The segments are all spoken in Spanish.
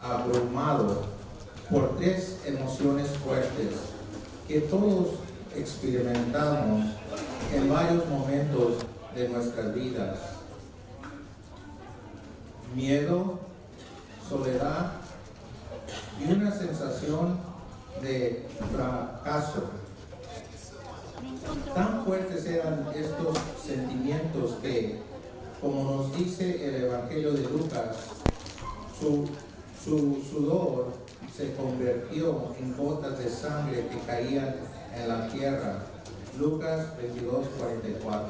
abrumado por tres emociones fuertes que todos experimentamos en varios momentos de nuestras vidas: miedo, soledad y una sensación de fracaso. Tan fuertes eran estos sentimientos que, como nos dice el Evangelio de Lucas, su sudor se convirtió en gotas de sangre que caían en la tierra. Lucas 22:44.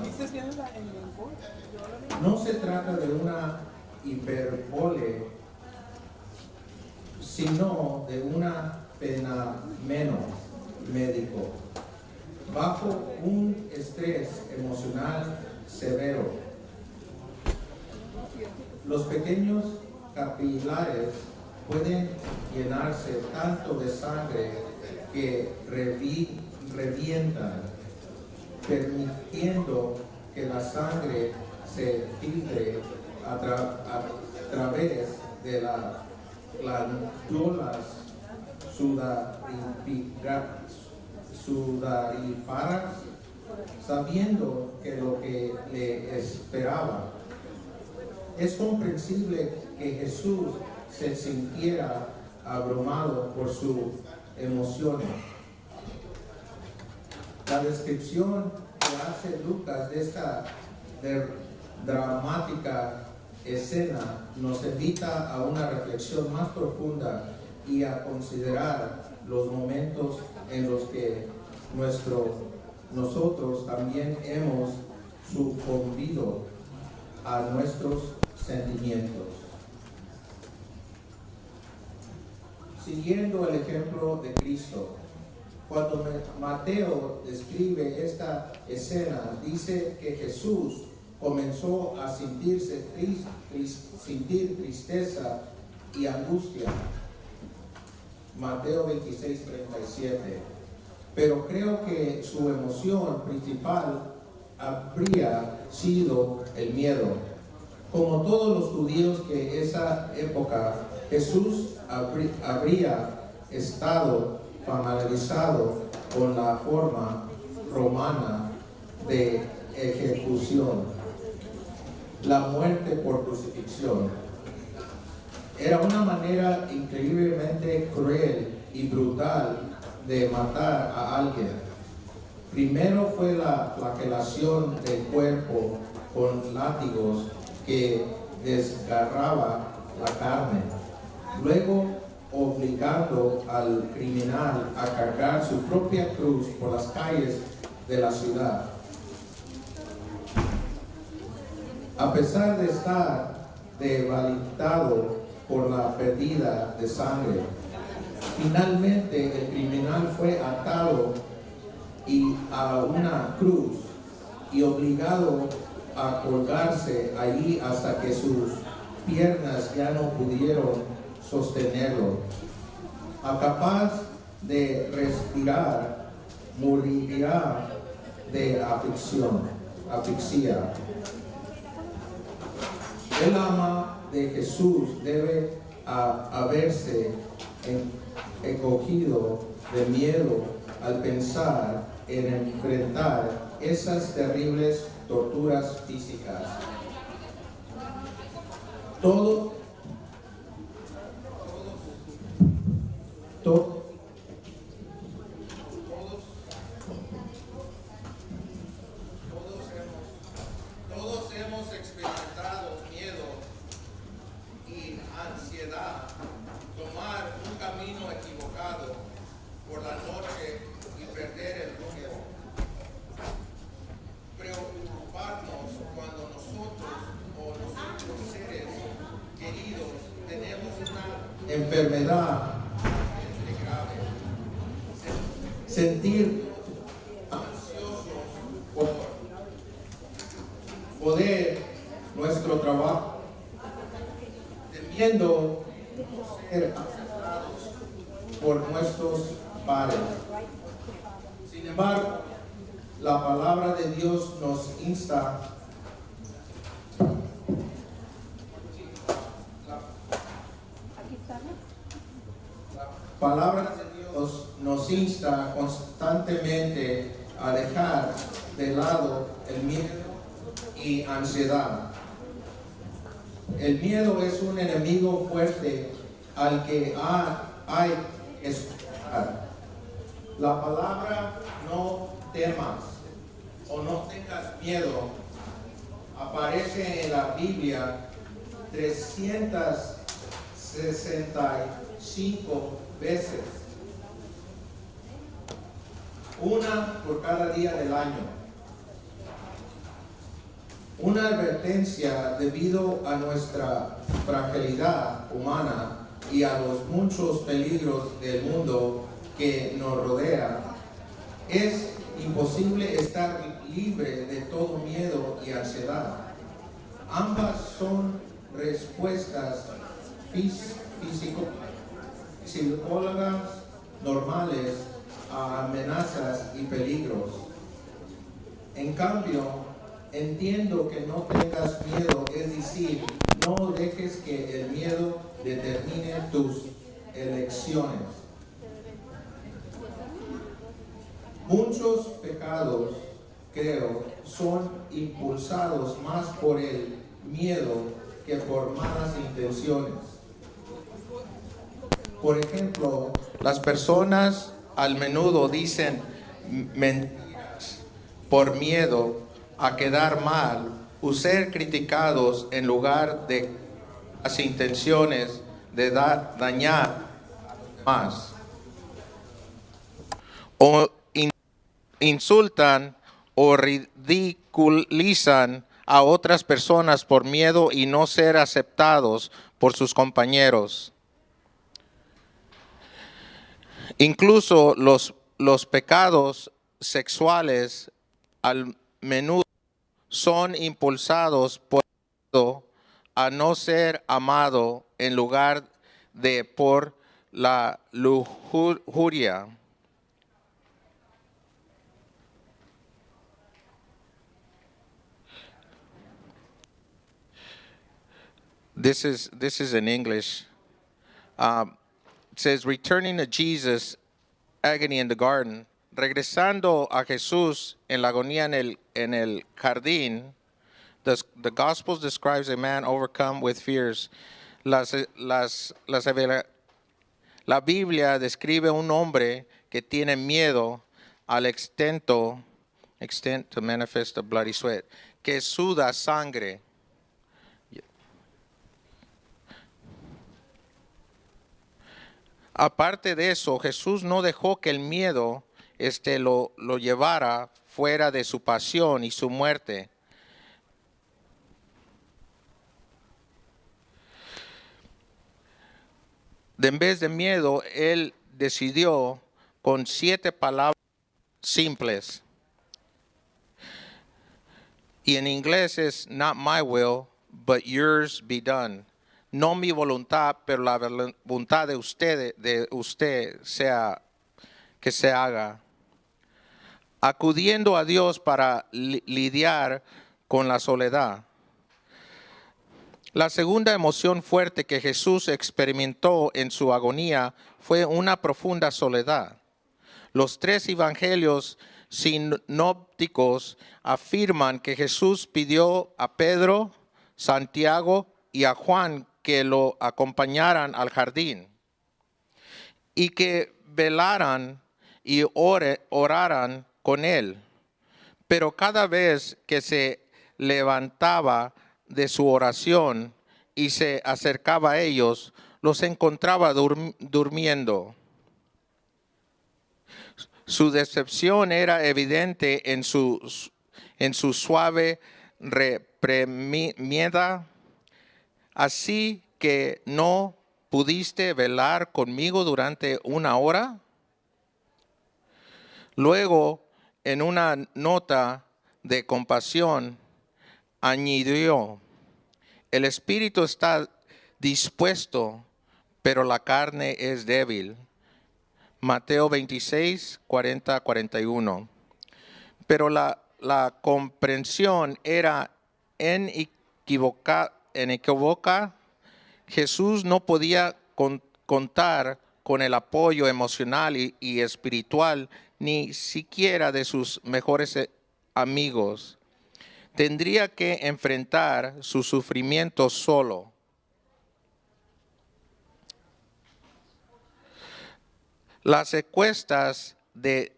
No se trata de una hipérbole, sino de un fenómeno médico. Bajo un estrés emocional severo, los pequeños capilares pueden llenarse tanto de sangre que revientan, permitiendo que la sangre se filtre a través de las glándulas sudoríparas, sabiendo que lo que le esperaba. Es comprensible que Jesús se sintiera abrumado por sus emociones. La descripción que hace Lucas de esta dramática escena nos invita a una reflexión más profunda y a considerar los momentos en los que nosotros también hemos sucumbido a nuestros sentimientos. Siguiendo el ejemplo de Cristo, cuando Mateo describe esta escena, dice que Jesús comenzó a sentir tristeza y angustia. Mateo 26:37. Pero creo que su emoción principal habría sido el miedo. Como todos los judíos que esa época, Jesús habría estado familiarizado con la forma romana de ejecución, la muerte por crucifixión. Era una manera increíblemente cruel y brutal de matar a alguien. Primero fue la flagelación del cuerpo con látigos que desgarraba la carne. Luego, obligando al criminal a cargar su propia cruz por las calles de la ciudad. A pesar de estar debilitado por la pérdida de sangre, finalmente el criminal fue atado a una cruz y obligado a colgarse allí hasta que sus piernas ya no pudieron sostenerlo. Incapaz de respirar, moriría de asfixia. El alma de Jesús debe haberse encogido de miedo al pensar en enfrentar esas terribles torturas físicas. Todos hemos experimentado miedo y ansiedad, tomar un camino equivocado por la noche y perder el rumbo. Preocuparnos cuando nosotros o nuestros seres queridos tenemos una enfermedad grave. Sentir ansiosos por poder nuestro trabajo, temiendo ser aceptados por nuestros padres. Sin embargo, la palabra de Dios nos insta palabra de Dios nos insta constantemente a dejar de lado el miedo y ansiedad. El miedo es un enemigo fuerte al que hay que escuchar. La palabra no temas o no tengas miedo aparece en la Biblia 365 veces, una por cada día del año. Una advertencia debido a nuestra fragilidad humana y a los muchos peligros del mundo que nos rodea. Es imposible estar libre de todo miedo y ansiedad. Ambas son respuestas psicólogas normales a amenazas y peligros. En cambio, entiendo que no tengas miedo, es decir, no dejes que el miedo determine tus elecciones. Muchos pecados, creo, son impulsados más por el miedo que por malas intenciones. Por ejemplo, las personas al menudo dicen mentiras por miedo a quedar mal o ser criticados en lugar de las intenciones de dañar más. O insultan o ridiculizan a otras personas por miedo y no ser aceptados por sus compañeros. Incluso los pecados sexuales al menudo son impulsados por miedo a no ser amado en lugar de por la lujuria. This is in English. It says, returning to Jesus' agony in the garden, regresando a Jesús en la agonía en el jardín, the Gospels describes a man overcome with fears. La Biblia describe un hombre que tiene miedo al extent to manifest a bloody sweat, que suda sangre. Aparte de eso, Jesús no dejó que el miedo lo llevara fuera de su pasión y su muerte. En vez de miedo, Él decidió con 7 palabras simples. Y en inglés es, not my will, but yours be done. No mi voluntad, pero la voluntad de usted sea que se haga. Acudiendo a Dios para lidiar con la soledad. La segunda emoción fuerte que Jesús experimentó en su agonía fue una profunda soledad. Los 3 evangelios sinópticos afirman que Jesús pidió a Pedro, Santiago y a Juan que lo acompañaran al jardín y que velaran y oraran con él. Pero cada vez que se levantaba de su oración y se acercaba a ellos, los encontraba durmiendo. Su decepción era evidente en su suave reprimenda. Así que no pudiste velar conmigo durante 1 hora. Luego, en una nota de compasión, añadió, el espíritu está dispuesto, pero la carne es débil. Mateo 26, 40, 41. Pero la comprensión era inequívoca. Jesús no podía contar con el apoyo emocional y espiritual, ni siquiera de sus mejores amigos. Tendría que enfrentar su sufrimiento solo. Las encuestas de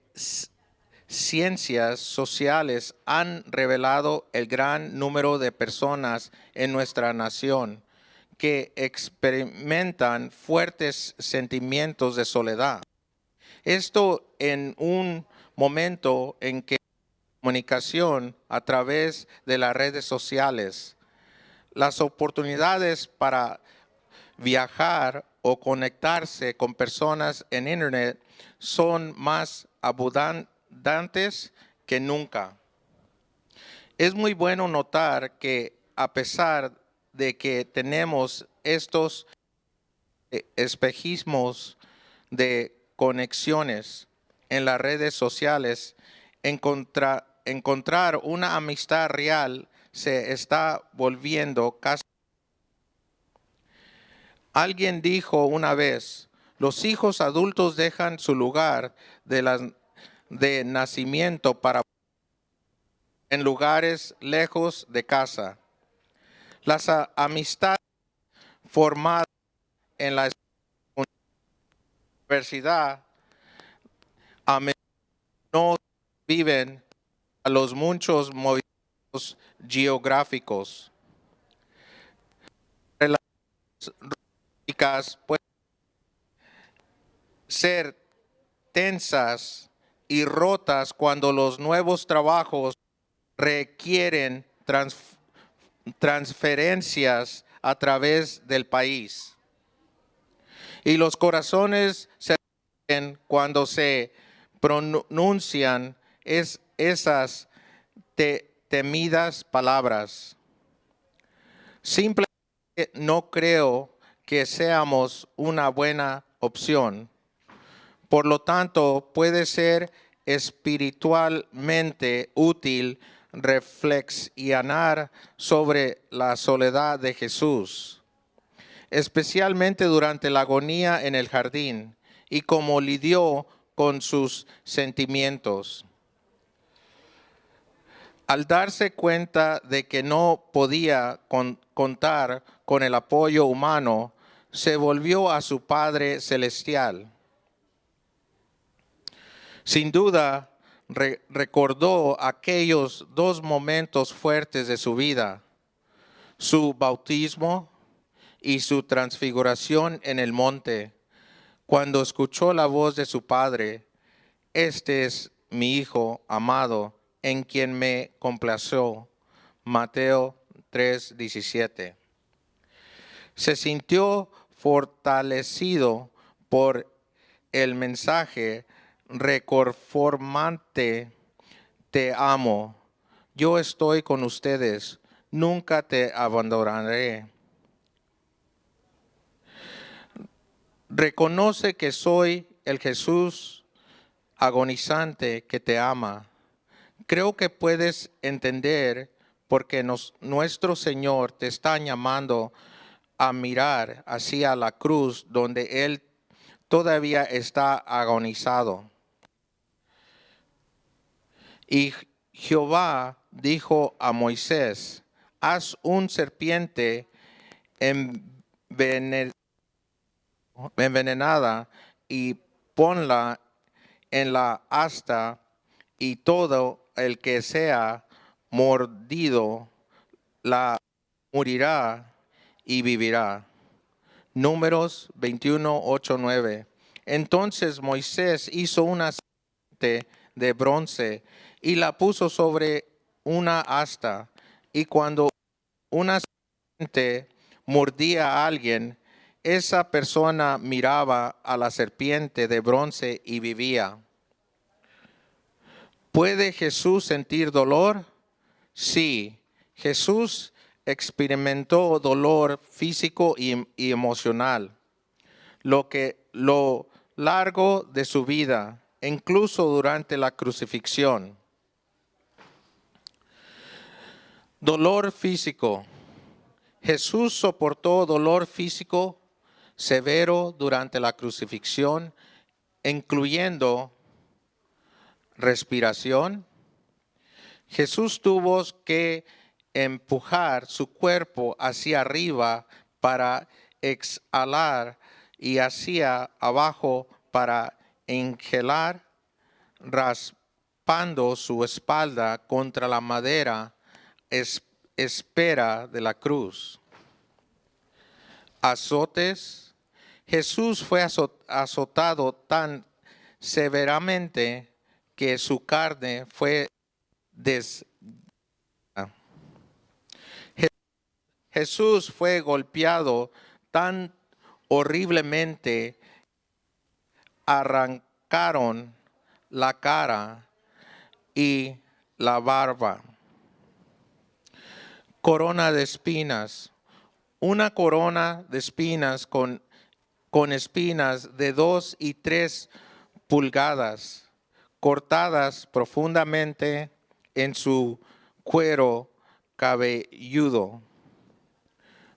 ciencias sociales han revelado el gran número de personas en nuestra nación que experimentan fuertes sentimientos de soledad. Esto en un momento en que la comunicación a través de las redes sociales, las oportunidades para viajar o conectarse con personas en Internet son más abundantes que nunca. Es muy bueno notar que a pesar de que tenemos estos espejismos de conexiones en las redes sociales, encontrar una amistad real se está volviendo casi. Alguien dijo una vez, los hijos adultos dejan su lugar de nacimiento en lugares lejos de casa. Las amistades formadas en la universidad a menudo no viven a los muchos movimientos geográficos. Pueden ser tensas y rotas cuando los nuevos trabajos requieren transferencias a través del país. Y los corazones se rompen cuando se pronuncian esas temidas palabras. Simplemente no creo que seamos una buena opción. Por lo tanto, puede ser espiritualmente útil reflexionar sobre la soledad de Jesús, especialmente durante la agonía en el jardín y cómo lidió con sus sentimientos. Al darse cuenta de que no podía contar con el apoyo humano, se volvió a su Padre Celestial. Sin duda, recordó aquellos dos momentos fuertes de su vida, su bautismo y su transfiguración en el monte, cuando escuchó la voz de su Padre: "Este es mi Hijo amado, en quien me complació". Mateo 3:17. Se sintió fortalecido por el mensaje reconfortante: "Te amo, yo estoy con ustedes, nunca te abandonaré". Reconoce que soy el Jesús agonizante que te ama. Creo que puedes entender por qué nuestro Señor te está llamando a mirar hacia la cruz donde Él todavía está agonizado. Y Jehová dijo a Moisés: "Haz una serpiente envenenada y ponla en la asta, y todo el que sea mordido la morirá y vivirá". Números 21:8-9. Entonces Moisés hizo una serpiente de bronce y la puso sobre una asta, y cuando una serpiente mordía a alguien, esa persona miraba a la serpiente de bronce y vivía. ¿Puede Jesús sentir dolor? Sí, Jesús experimentó dolor físico y emocional, lo largo de su vida, incluso durante la crucifixión. Dolor físico. Jesús soportó dolor físico. severo durante la crucifixión, incluyendo respiración. Jesús tuvo que empujar su cuerpo hacia arriba para exhalar y hacia abajo para inhalar, raspando su espalda contra la madera espera de la cruz. Azotes. Jesús fue azotado tan severamente que su carne fue Jesús fue golpeado tan horriblemente, arrancaron la cara y la barba. Corona de espinas. Una corona de espinas con espinas de 2 y 3 pulgadas, cortadas profundamente en su cuero cabelludo.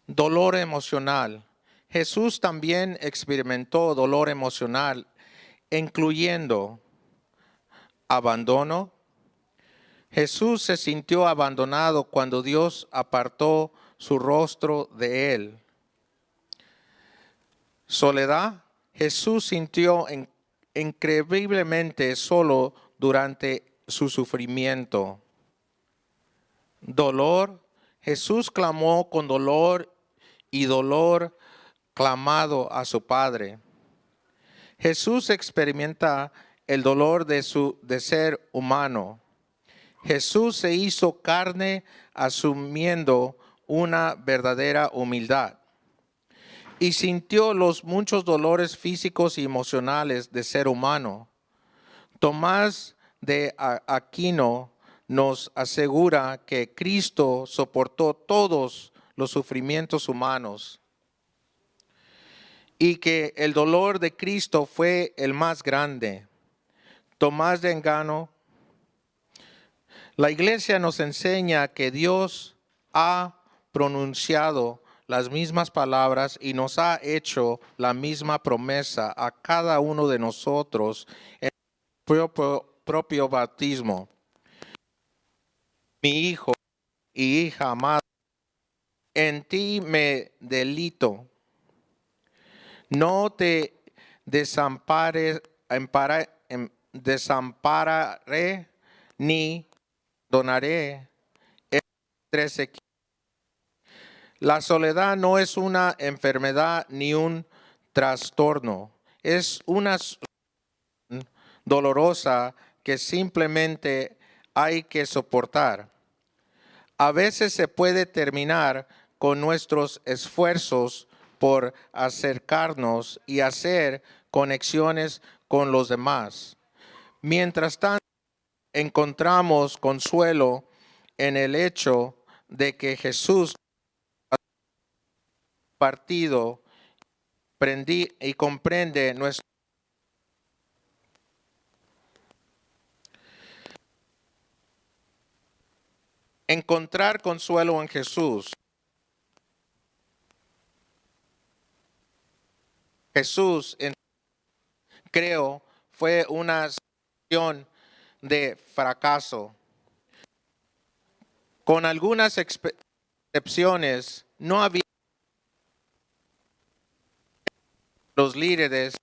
Dolor emocional. Jesús también experimentó dolor emocional, incluyendo abandono. Jesús se sintió abandonado cuando Dios apartó su rostro de él. Soledad. Jesús sintió increíblemente solo durante su sufrimiento. Dolor. Jesús clamó con dolor y dolor clamado a su Padre. Jesús experimenta el dolor de ser humano. Jesús se hizo carne asumiendo una verdadera humildad y sintió los muchos dolores físicos y emocionales de ser humano. Tomás de Aquino nos asegura que Cristo soportó todos los sufrimientos humanos y que el dolor de Cristo fue el más grande. Tomás de Aquino. La iglesia nos enseña que Dios ha pronunciado las mismas palabras y nos ha hecho la misma promesa a cada uno de nosotros en el propio bautismo. Mi hijo y hija amada, en ti me deleito. No te desampararé ni donaré. La soledad no es una enfermedad ni un trastorno. Es una dolorosa que simplemente hay que soportar. A veces se puede terminar con nuestros esfuerzos por acercarnos y hacer conexiones con los demás. Mientras tanto, encontramos consuelo en el hecho de que Jesús ha partido y comprende nuestro. Encontrar consuelo en Jesús. Jesús, creo, fue una situación de fracaso. Con algunas excepciones, no había los líderes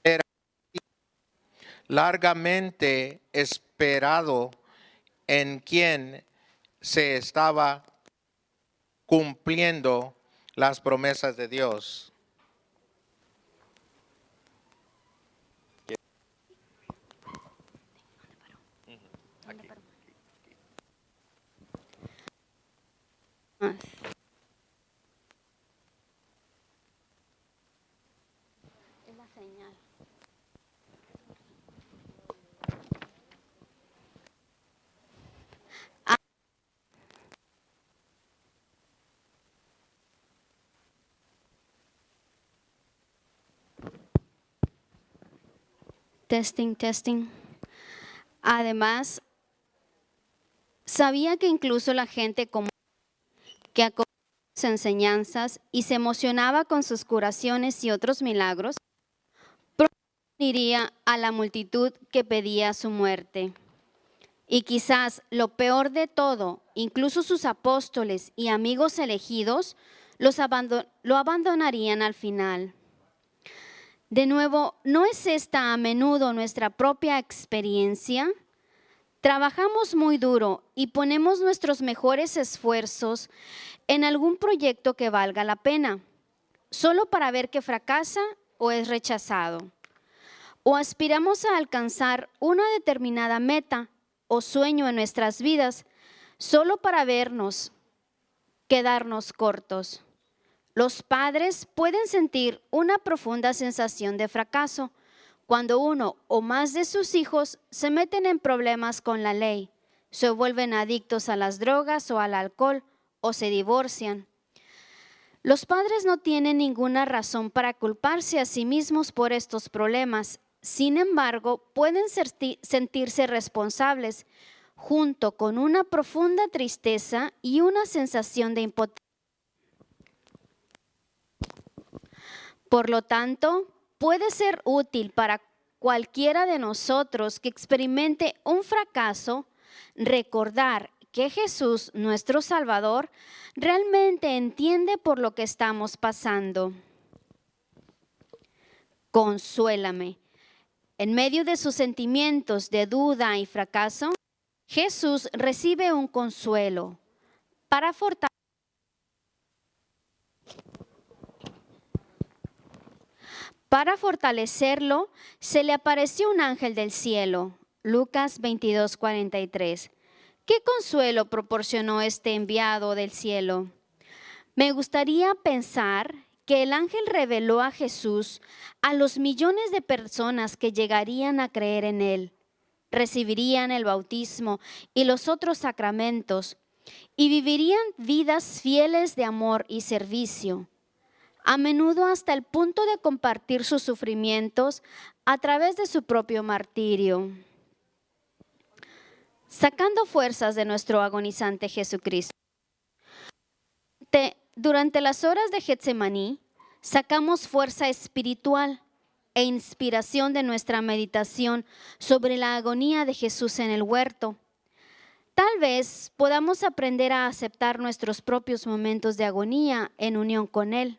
era largamente esperado en quien se estaba cumpliendo las promesas de Dios. Es la señal. Testing, testing. Además, sabía que incluso la gente común que sus enseñanzas y se emocionaba con sus curaciones y otros milagros, pronto uniría a la multitud que pedía su muerte. Y quizás lo peor de todo, incluso sus apóstoles y amigos elegidos lo abandonarían al final. De nuevo, ¿no es esta a menudo nuestra propia experiencia? Trabajamos muy duro y ponemos nuestros mejores esfuerzos en algún proyecto que valga la pena, solo para ver que fracasa o es rechazado. O aspiramos a alcanzar una determinada meta o sueño en nuestras vidas, solo para quedarnos cortos. Los padres pueden sentir una profunda sensación de fracaso cuando uno o más de sus hijos se meten en problemas con la ley, se vuelven adictos a las drogas o al alcohol o se divorcian. Los padres no tienen ninguna razón para culparse a sí mismos por estos problemas. Sin embargo, pueden sentirse responsables junto con una profunda tristeza y una sensación de impotencia. Por lo tanto, puede ser útil para cualquiera de nosotros que experimente un fracaso recordar que Jesús, nuestro Salvador, realmente entiende por lo que estamos pasando. Consuélame. En medio de sus sentimientos de duda y fracaso, Jesús recibe un consuelo. Para fortalecerlo, se le apareció un ángel del cielo. Lucas 22:43. ¿Qué consuelo proporcionó este enviado del cielo? Me gustaría pensar que el ángel reveló a Jesús a los millones de personas que llegarían a creer en él, recibirían el bautismo y los otros sacramentos y vivirían vidas fieles de amor y servicio, a menudo hasta el punto de compartir sus sufrimientos a través de su propio martirio. Sacando fuerzas de nuestro agonizante Jesucristo. Durante las horas de Getsemaní, sacamos fuerza espiritual e inspiración de nuestra meditación sobre la agonía de Jesús en el huerto. Tal vez podamos aprender a aceptar nuestros propios momentos de agonía en unión con Él,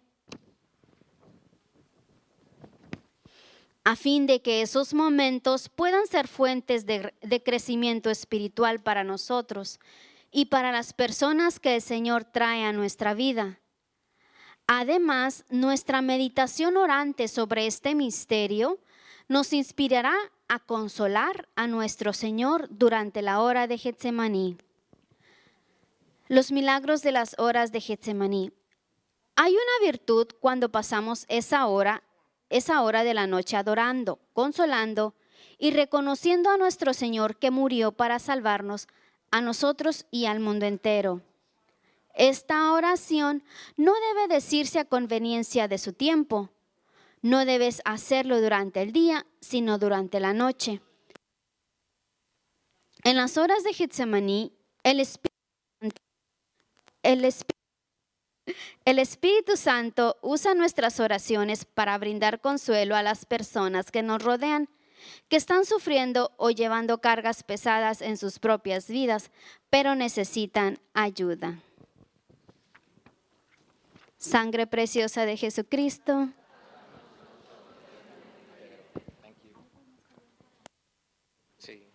a fin de que esos momentos puedan ser fuentes de crecimiento espiritual para nosotros y para las personas que el Señor trae a nuestra vida. Además, nuestra meditación orante sobre este misterio nos inspirará a consolar a nuestro Señor durante la hora de Getsemaní. Los milagros de las horas de Getsemaní. Hay una virtud cuando pasamos esa hora de la noche adorando, consolando y reconociendo a nuestro Señor que murió para salvarnos a nosotros y al mundo entero. Esta oración no debe decirse a conveniencia de su tiempo. No debes hacerlo durante el día, sino durante la noche. En las horas de Getsemaní, el Espíritu Santo usa nuestras oraciones para brindar consuelo a las personas que nos rodean, que están sufriendo o llevando cargas pesadas en sus propias vidas, pero necesitan ayuda. Sangre preciosa de Jesucristo. Sí.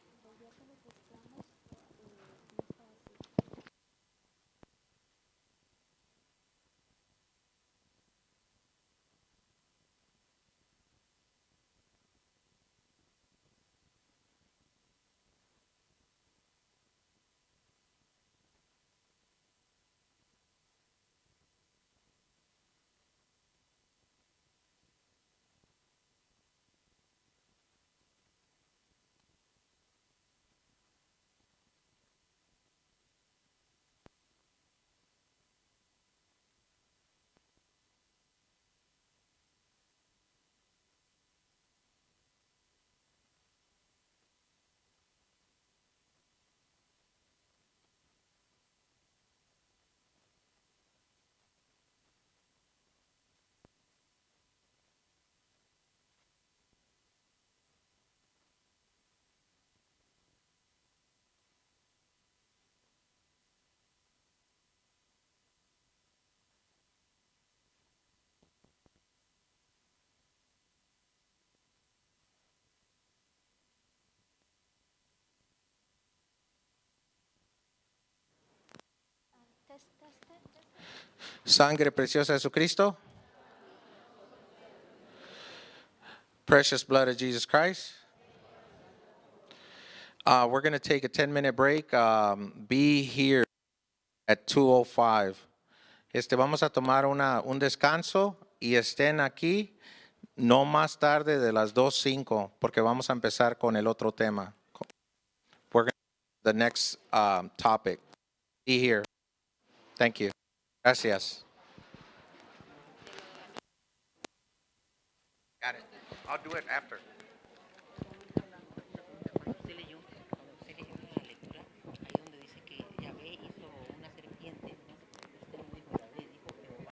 Sangre preciosa de Jesucristo. Precious blood of Jesus Christ. We're going to take a 10-minute break. Be here at 2:05. Vamos a tomar un descanso y estén aquí no más tarde de las 2:05 porque vamos a empezar con el otro tema. We're going to the next topic. Be here. Thank you. Gracias. Got it. I'll do it after.